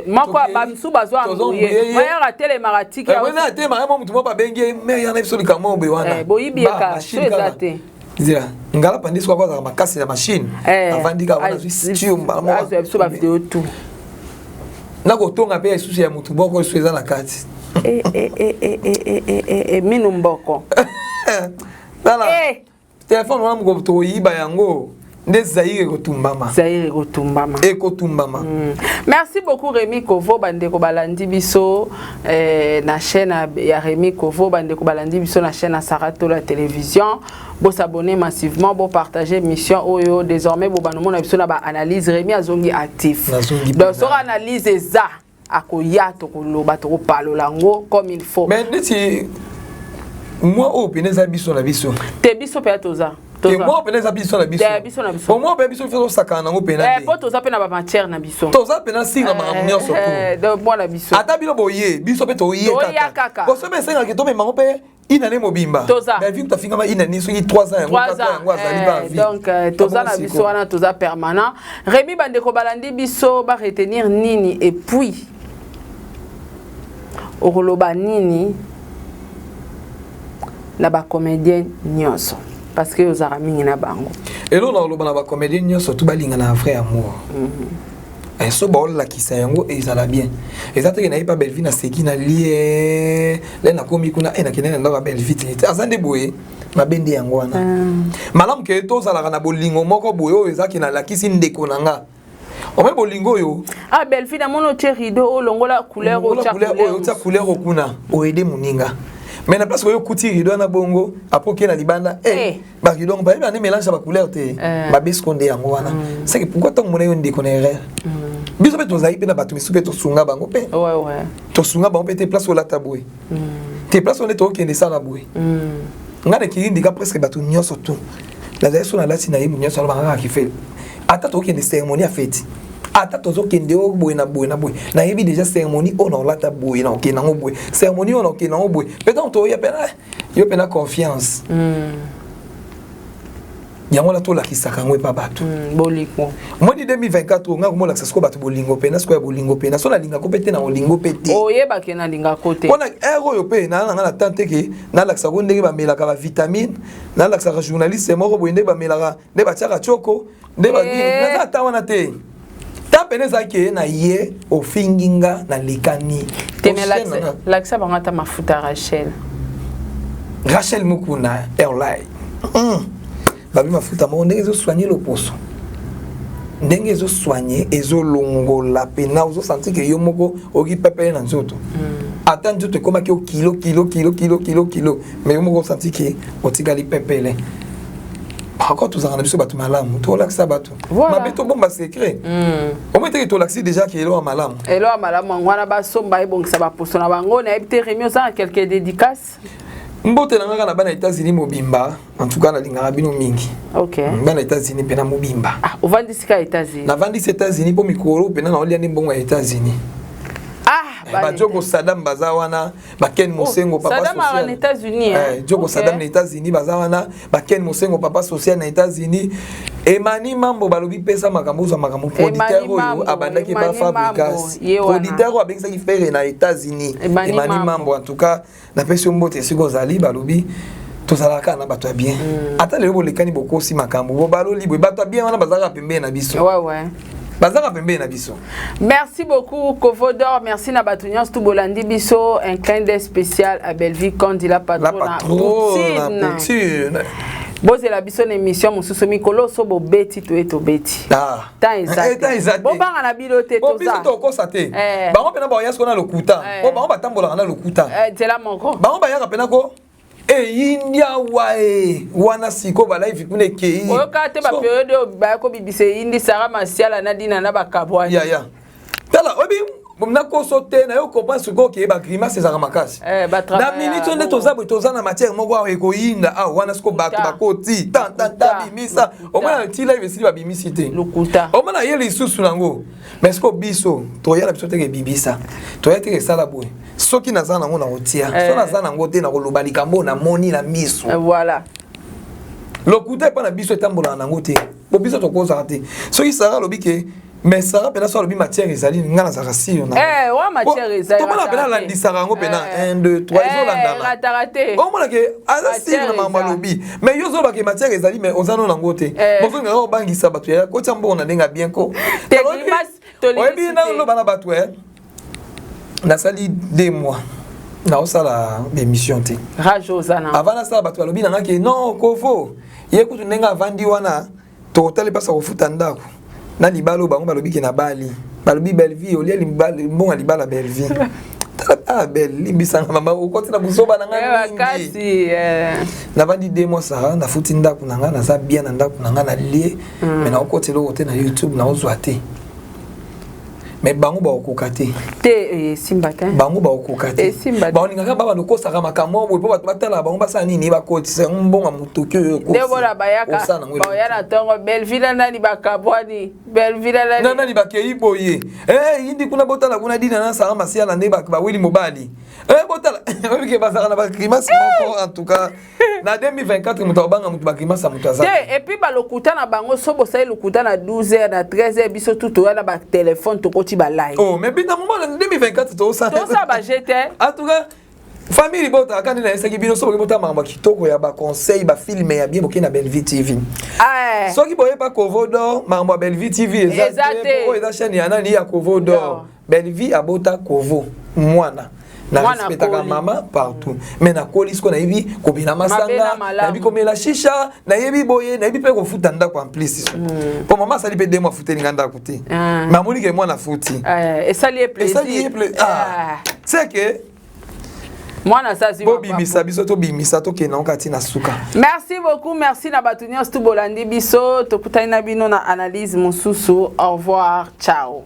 mako ba bisu bazwa ambuye moya tele maratiki ya wana te mara mutu mo ba bengi me ya na biso likamo be wana boyibieka ezate zira ngala pandi so kwa makasi ya machine avandika wana studio mbala azo biso ba video tout na ko tonga pe isusu ya mutu boko sweza na kati minu mboko tala téléphone wana mko to yiba yango nde Zaire kotumbama ekotumbama. Merci beaucoup Rémi Kovo bandeko balandi biso na chaîne ya Rémi Kovo bandeko balandi biso na chaîne à Sarato la télévision bo s'abonner massivement bo partager émission oyo désormais bo banomo na biso na ba analyse Rémi azongi actif donc so analyse za akoya to koloba to palola ngo comme il faut mais neti moi au peneza biso na biso te biso pe toza et moi peneza biso na biso pour moi biso fait sakana ngo peneza po toza pe na ba matière na biso toza pe na singa mamunyo so donc moi na biso ata bilo boye biso pe to ye kaka ko so be senga ke to me mango pe inane mobimba mais vu que ta finga ma inane so 3 ans ngo 4 ans ngo azali ba vie donc toza na biso wana toza permanent Rémi bandeko balandi biso ba retenir nini et puis oroloba nini na ba comédien nyonso parce que aux amis na bango et là on na ba comédien nyonso tout balinga na vrai amour et so ba la kisa yango et ça la bien et ça te na pas belle vie na seki na lié là na komi kuna na kinene na ba belle vie azande boye ma bende yango wana malam ke to za la na bolingo moko boyo ezaki na la kisi ndeko nanga o me bolingo yo belle vie na mono rideau o longola couleur o couleur okuna o aider muninga. Mais na place où kuti rideau na bongo apoke na libanda ba rideau ba ba ne mélange ba couleur te ba bisconde yango wana c'est que pourquoi tant mon yo ndeko na erreur biso pe tozali pe na bato misu pe tosunga bango pe ouais tosunga bango pe te place olata boye te place on est okende sala boye nga ne kiri ndika presque bato nyonso tout nazali so na lati na ye nyonso alobanga ki fait ata tokende cérémonie a fête ata tozokende o boye na boye na yebi déjà cérémonie on olata boye na okende ngo boye cérémonie on okende ngo boye peut-être to yo pena confiance yango la to la kisaka ngwe pa bato boliko moi di 2024 nga ko la ko bato bolingo pena sko ya bolingo pena so na linga ko pete na olingo pete oyeba ke na linga kote pona ero yo pe na nga na tante ke na la ko ndenge ba melaka ba vitamine na la ko journaliste moko bo ndenge ba melaka nde ba tiaka choko nde ba na za tawana te ta peneza ke na ye ofinginga na likani temela laksa bangata mafuta Rachel Mukuna Airline babi mafuta mo ndenge zo soigner le poisson ndenge zo soigner ezo longola pena ozo sentir que yo moko oki pepe na nzoto attends tu te koma ki kilo mais yo moko sentir que otikali pepele encore tous en biso batu malamu to laksa batu mabe to bomba secret au moins to laksi déjà que elo malamu ngwana ba somba ebongisa ba poso na bango na ebite remio za quelques dédicaces mbote na ngaka na bana États-Unis mobimba en tout cas na lingaka bino mingi OK bana États-Unis pena mobimba ovandisika États-Unis na vandisi États-Unis po mikoro pena na olia ni mbongo ya États-Unis ba Joko Saddam bazawana ba Ken Mosengo papa social Saddam na États-Unis Joko Saddam na États-Unis bazawana ba Ken Mosengo papa social na États-Unis Emani Mambo balobi pesa makambo za makambo producteur oyo abandaki ba Fabricas producteur oyo abengisa ki faire na États-Unis Emani Mambo en tout cas na pesi mbote siko zali balobi tozalaka na bato bien ata lelo bolekani bokosi makambo bo baloli bo bato bien wana bazaka pembe na biso ouais merci beaucoup Kovodor, merci na batunions tout bolandi biso un clin d'œil spécial à Belleville quand il a Poutine. Boze la biso émission mususu mikolo so bo beti to eto beti ta exact bo banga na bilote to za bo ko sate bango pena ba yasko na lokuta bo bango batambola na lokuta tela moko bango ba yaka pena ko India wae wana siko ba live kune ke oyo ka te ba periode ba ko bibise indi sara masiala na dina na bakabwa ya tala obi mna ko sote na yo comprendre ce ko ke ba grimace za makasi na minute on est toza na matière moko ko inda wana siko ba ko ti tan bimisa o mona ti live si ba bimisité lokuta o mona yeli susu nango mais siko biso to yala biso te ke bibisa to yete ke sala boy soki nazana ngo na otia so nazana ngo te na koloba likambo na moni na miso voilà lokuta pa na biso etambola na ngo te bo biso to koza te soki sara lobi ke mais sara pena so lobi matière ezali ngana za rasio na wa matière ezali to mona pena la ndisaka ngo pena 1 2 3 ezolanda na ratarate o mona ke azasi na mama lobi mais yo zo ba ke matière ezali mais ozano na ngo te bozo ngaro bangisa batu ya ko tsambo na denga bien ko oyebi na lo bana batu nasali 2 mois na osala émission te rajo zana avant na sala bato balobi nanga ke non kofo ye kutu ndenga avandi wana to tali pasa kofuta ndako na libalo bango balobi ke na bali balobi Belleville olia libalo mbonga libala Belleville tala belle limbisanga mama okoti na buzoba nanga kasi na vandi 2 mois ça na futi ndako nanga na za bien na ndako nanga na lie mais na okoti lo kote na YouTube na ozwa te mais bango ba okokate te simba te bango ba okokate ba oningaka baba lokosa kama kamo bo ba batala bango basa nini ba kotisa mbonga mutoki ko de bola bayaka ba yana tongo Belleville nani bakabwani Belleville nani bakei boye indi kuna botala kuna dina na sara masiala ne ba wili mobali botala ke basaka na ba grimace moko en tout cas na 2024 muto banga muto ba grimace muto aza te et puis ba lokuta na bango sobo sai lokuta na 12h na 13h biso tuto na ba téléphone to ba live mais bina moment en 2024 to ça ba jeter en tout cas famille bota kandi na esaki bino sobo bota mamba kitoko ya ba conseil ba film ya bien bokina Belleville TV soki boye pa Kovodor mamba Belleville TV exactement o eza chaîne ya nani ya Kovodor Belleville abota Kovo mwana na respectaka mama partout mais na kolisko na yebi kobina masanga na yebi komela shisha na yebi boye na yebi pe ko futa ndako en plus po mama sali pe 2 mois futeli nganda kuti mamuli ke mwana futi et ça lié plaisir c'est que mwana sasi bobimisa biso to bimisa to kena okati na suka. Merci beaucoup, merci na batunions tout bolandi biso to kutana bino na analyse mususu. Au revoir, ciao.